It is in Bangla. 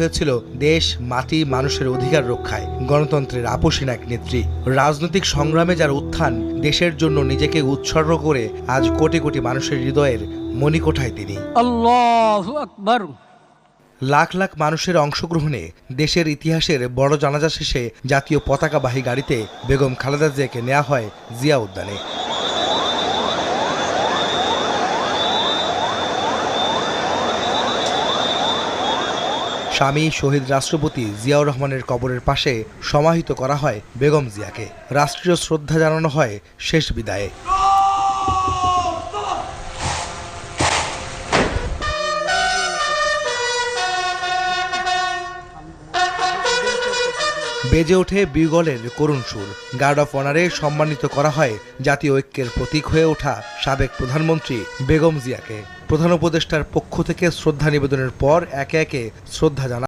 হয়েছিল দেশ, মাটি, মানুষের অধিকার রক্ষায়, গণতন্ত্রের আপসীন এক নেত্রী। রাজনৈতিক সংগ্রামে যার উত্থান, দেশের জন্য নিজেকে উৎসর্গ করে আজ কোটি কোটি মানুষের হৃদয়ের মণিকোঠায় তিনি। আল্লাহু আকবার। লাখ লাখ মানুষের অংশগ্রহণে দেশের ইতিহাসের বড় জানাজা শেষে জাতীয় পতাকাবাহী গাড়িতে বেগম খালেদা জিয়াকে নেওয়া হয় জিয়া উদ্যানে। স্বামী শহীদ রাষ্ট্রপতি জিয়াউর রহমানের কবরের পাশে সমাহিত করা হয় বেগম জিয়াকে। রাষ্ট্রীয় শ্রদ্ধা জানানো হয় শেষ বিদায়ে। বেজে ওঠে বিউগলের করুণ সুর। গার্ড অফ অনারে সম্মানিত করা হয় জাতীয় ঐক্যের প্রতীক হয়ে ওঠা সাবেক প্রধানমন্ত্রী বেগম জিয়াকে। প্রধান উপদেষ্টার পক্ষ থেকে শ্রদ্ধা নিবেদনের পর একে একে শ্রদ্ধা জানান